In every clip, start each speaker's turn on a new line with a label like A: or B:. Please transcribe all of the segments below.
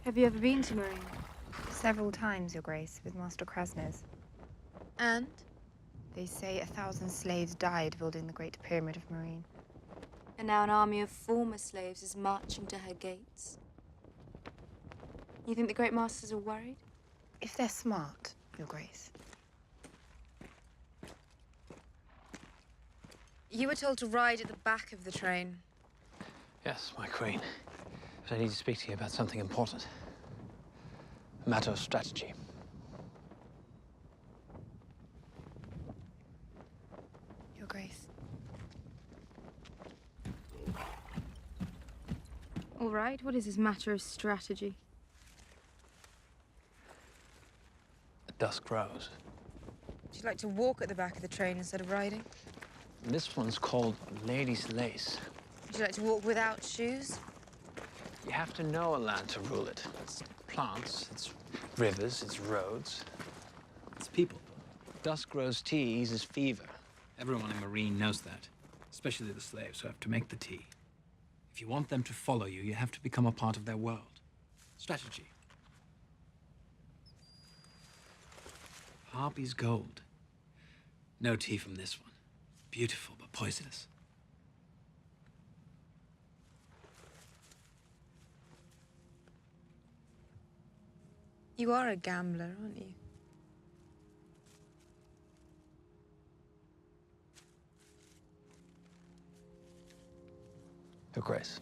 A: Have you ever been to Marine?
B: Several times, Your Grace, with Master Krasner's.
A: And?
B: They say 1,000 slaves died building the Great Pyramid of Marine.
A: And now an army of former slaves is marching to her gates. You think the Great Masters are worried?
B: If they're smart, Your Grace.
A: You were told to ride at the back of the train.
C: Yes, my queen. But I need to speak to you about something important. A matter of strategy.
B: Your Grace.
A: All right, what is this matter of strategy?
C: At dusk grows.
A: Would you like to walk at the back of the train instead of riding?
C: This one's called Lady's Lace.
A: Would you like to walk without shoes?
C: You have to know a land to rule it. It's plants, it's rivers, it's roads. It's people. Dusk grows tea eases fever.
D: Everyone in Marine knows that, especially the slaves who have to make the tea. If you want them to follow you, you have to become a part of their world. Strategy. Harpy's gold. No tea from this one. Beautiful, but poisonous.
A: You are a gambler, aren't you?
C: Your Grace.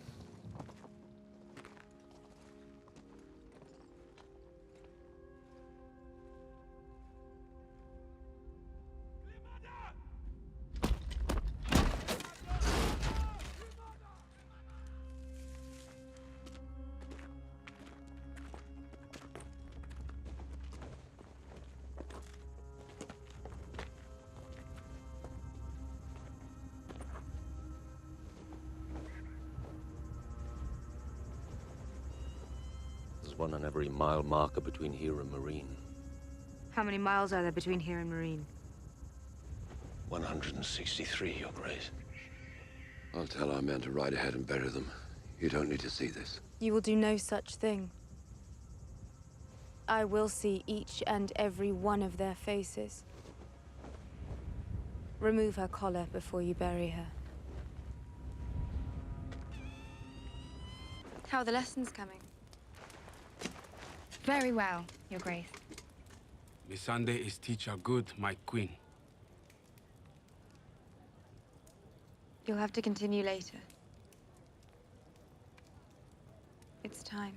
E: There's one on every mile marker between here and Marine.
A: How many miles are there between here and Marine?
E: 163, Your Grace. I'll tell our men to ride ahead and bury them. You don't need to see this.
A: You will do no such thing. I will see each and every one of their faces. Remove her collar before you bury her. How are the lessons coming?
B: Very well, Your Grace.
F: Missandei is teacher good, my queen.
A: You'll have to continue later. It's time.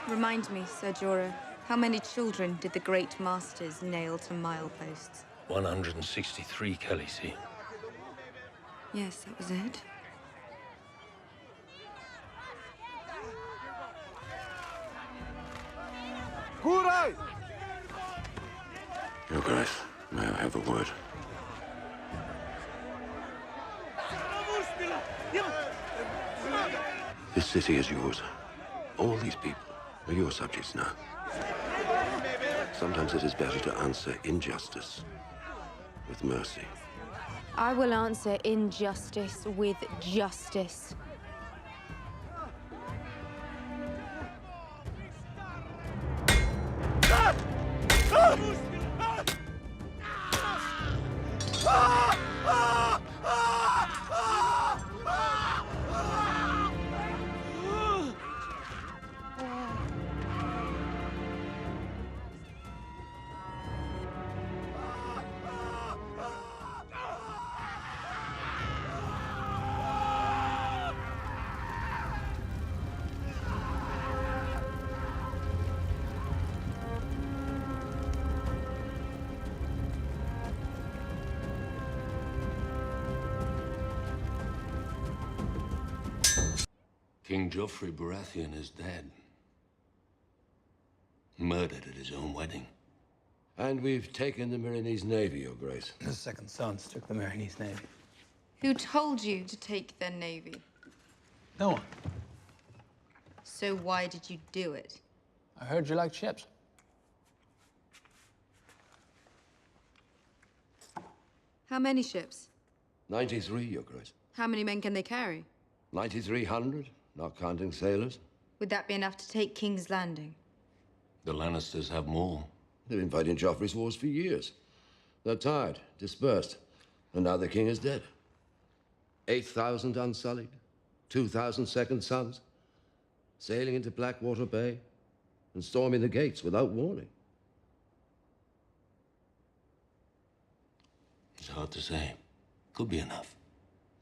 A: Remind me, Sir Jorah, how many children did the Great Masters nail to mileposts?
E: 163, Khaleesi.
A: Yes, that was it.
E: Your Grace, may I have a word? This city is yours. All these people are your subjects now. Sometimes it is better to answer injustice with mercy.
A: I will answer injustice with justice.
E: King Joffrey Baratheon is dead. Murdered at his own wedding. And we've taken the Myronese Navy, Your Grace.
C: The second sons took the Myronese Navy.
A: Who told you to take their navy?
C: No one.
A: So why did you do it?
C: I heard you liked ships.
A: How many ships?
E: 93, Your Grace.
A: How many men can they carry?
E: 9,300, not counting sailors.
A: Would that be enough to take King's Landing?
E: The Lannisters have more. They've been fighting Joffrey's wars for years. They're tired, dispersed, and now the king is dead. 8,000 unsullied, 2,000 second sons, sailing into Blackwater Bay and storming the gates without warning. It's hard to say. Could be enough.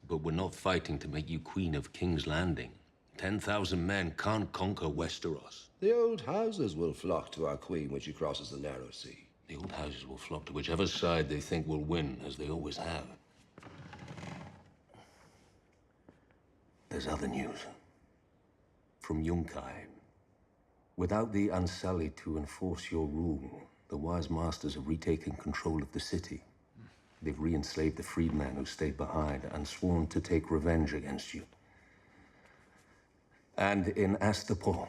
E: But we're not fighting to make you Queen of King's Landing. 10,000 men can't conquer Westeros. The old houses will flock to our queen when she crosses the narrow sea. The old houses will flock to whichever side they think will win, as they always have. There's other news. From Yunkai. Without the Unsullied to enforce your rule, the wise masters have retaken control of the city. They've re-enslaved the freedmen who stayed behind and sworn to take revenge against you. And in Astapor,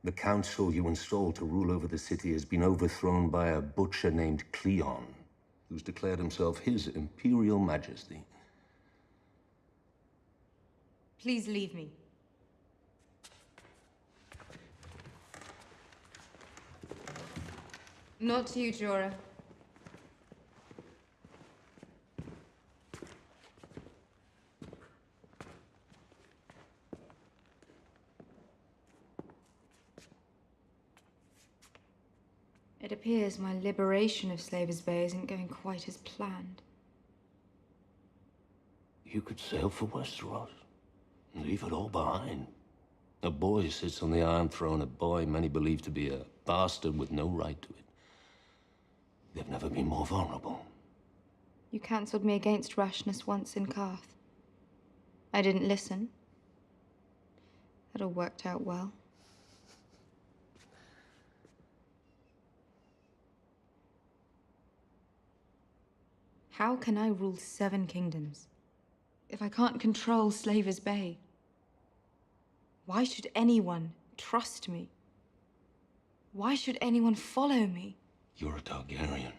E: the council you installed to rule over the city has been overthrown by a butcher named Cleon, who's declared himself his imperial majesty.
A: Please leave me. Not you, Jorah. It appears my liberation of Slaver's Bay isn't going quite as planned.
E: You could sail for Westeros and leave it all behind. A boy sits on the Iron Throne, a boy many believe to be a bastard with no right to it. They've never been more vulnerable.
A: You cancelled me against rashness once in Karth. I didn't listen. That all worked out well. How can I rule 7 kingdoms if I can't control Slaver's Bay? Why should anyone trust me? Why should anyone follow me?
E: You're a Targaryen.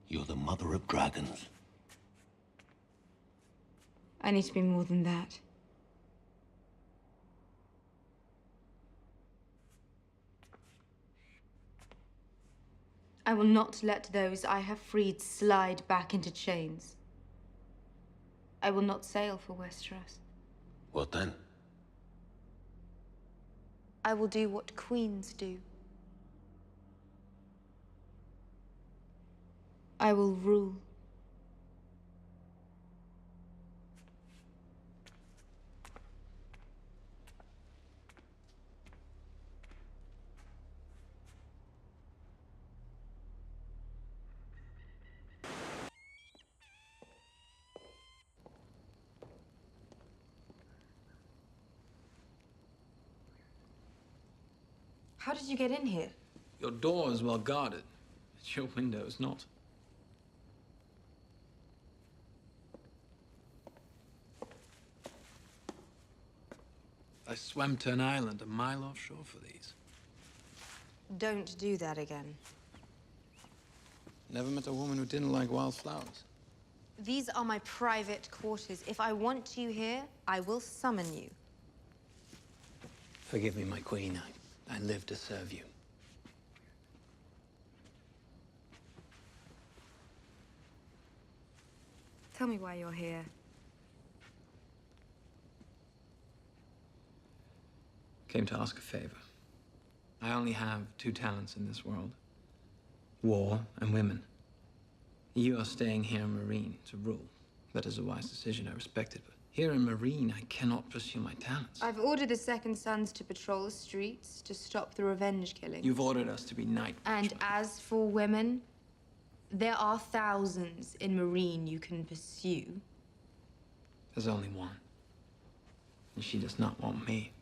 E: You're the mother of dragons.
A: I need to be more than that. I will not let those I have freed slide back into chains. I will not sail for Westeros.
E: What then?
A: I will do what queens do. I will rule. How did you get in here?
D: Your door is well guarded. It's your window is not. I swam to an island a mile offshore for these.
A: Don't do that again.
D: Never met a woman who didn't like wildflowers.
A: These are my private quarters. If I want you here, I will summon you.
D: Forgive me, my queen. I live to serve you.
A: Tell me why you're here.
D: Came to ask a favor. I only have 2 talents in this world. War and women. You are staying here in Marine to rule. That is a wise decision, I respect it, but here in Marine, I cannot pursue my talents.
A: I've ordered the second sons to patrol the streets to stop the revenge killing.
D: You've ordered us to be night
A: And
D: watchmen.
A: as for women, there are thousands in Marine you can pursue.
D: There's only one. And she does not want me.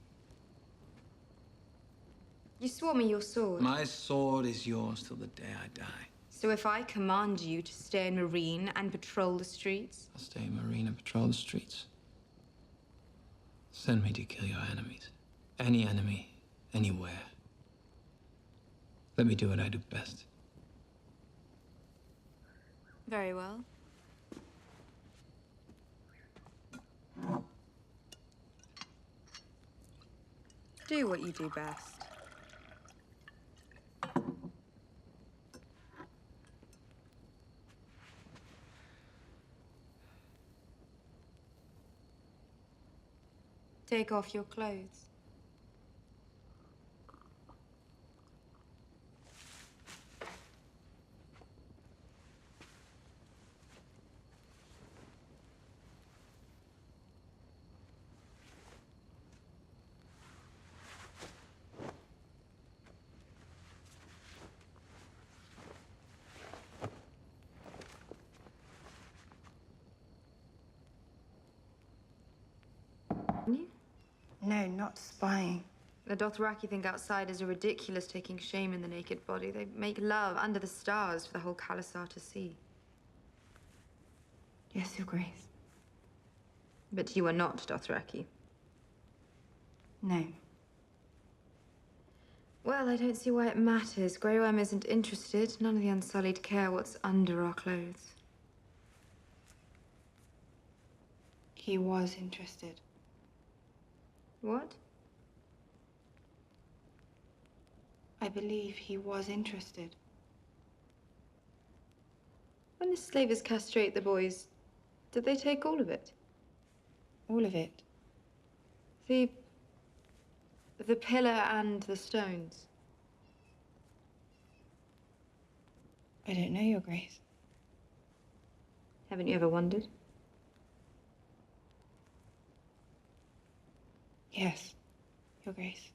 A: You swore me your sword.
D: My sword is yours till the day I die.
A: So if I command you to stay in Marine and patrol the streets?
D: I'll stay in Marine and patrol the streets. Send me to kill your enemies. Any enemy, anywhere. Let me do what I do best.
A: Very well. Do what you do best. Take off your clothes. You?
B: No, not spying.
A: The Dothraki think outsiders are ridiculous, taking shame in the naked body. They make love under the stars for the whole Khalasar to see.
B: Yes, Your Grace.
A: But you are not Dothraki.
B: No.
A: Well, I don't see why it matters. Grey Worm isn't interested. None of the Unsullied care what's under our clothes.
B: He was interested.
A: What?
B: I believe he was interested.
A: When the slavers castrate the boys, did they take all of it?
B: All of it.
A: The pillar and the stones.
B: I don't know, Your Grace.
A: Haven't you ever wondered?
B: Yes, Your Grace.